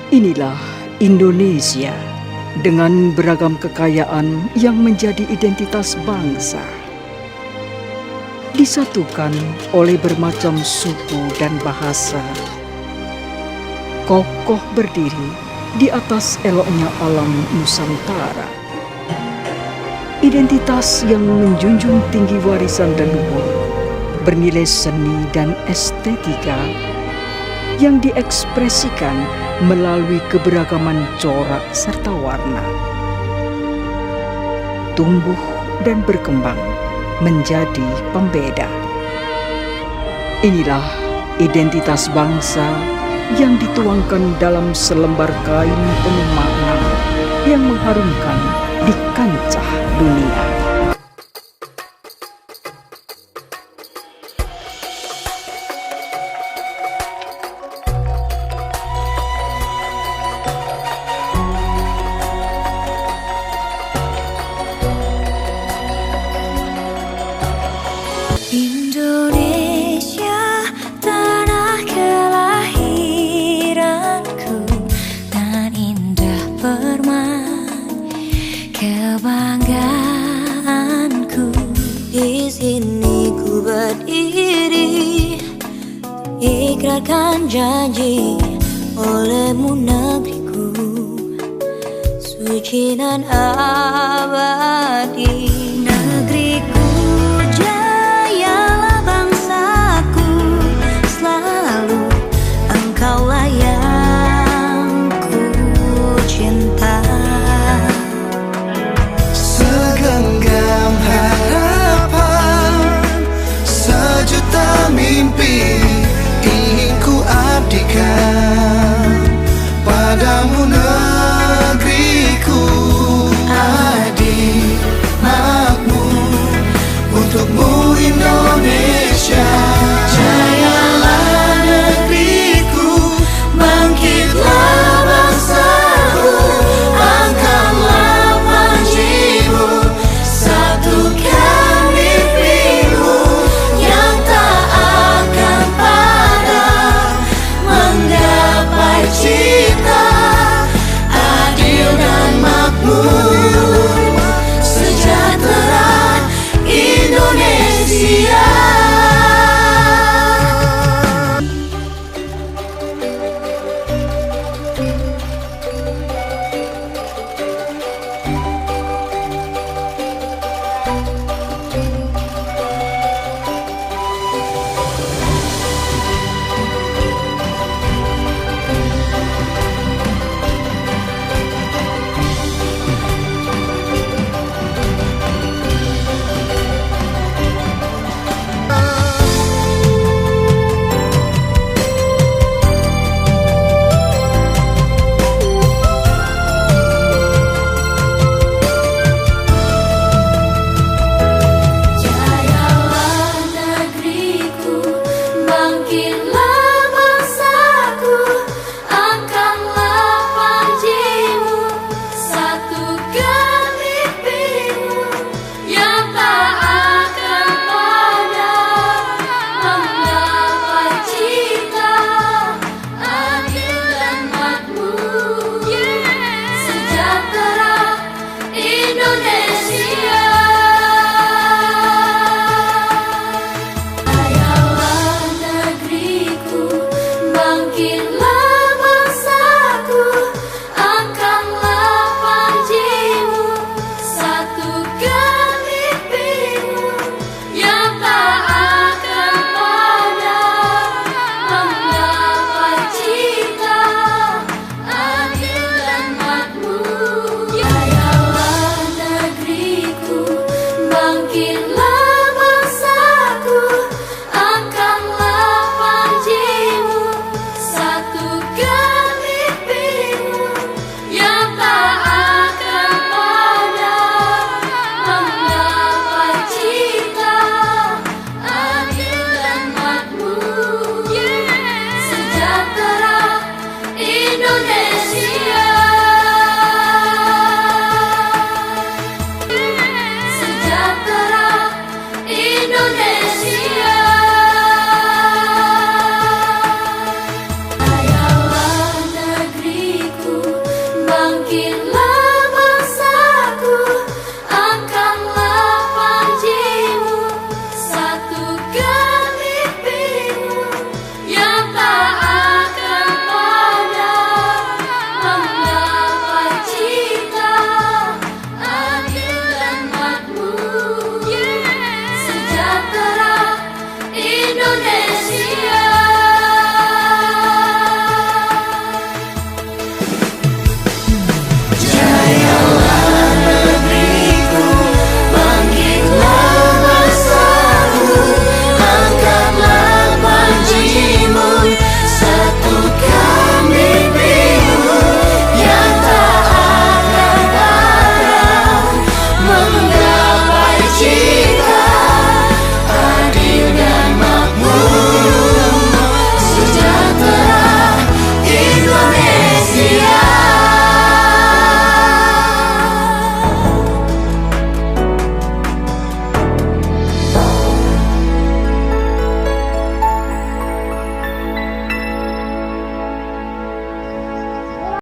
Inilah Indonesia dengan beragam kekayaan yang menjadi identitas bangsa. Disatukan oleh bermacam suku dan bahasa, kokoh berdiri di atas eloknya alam Nusantara. Identitas yang menjunjung tinggi warisan leluhur, bernilai seni dan estetika yang diekspresikan melalui keberagaman corak serta warna. Tumbuh dan berkembang menjadi pembeda. Inilah identitas bangsa yang dituangkan dalam selembar kain penuh makna yang mengharumkan di kancah dunia. Indonesia, tanah kelahiranku, nan indah permai kebanggaanku. Di sini ku berdiri, ikrarkan janji olehmu negeriku, suci nan abadi.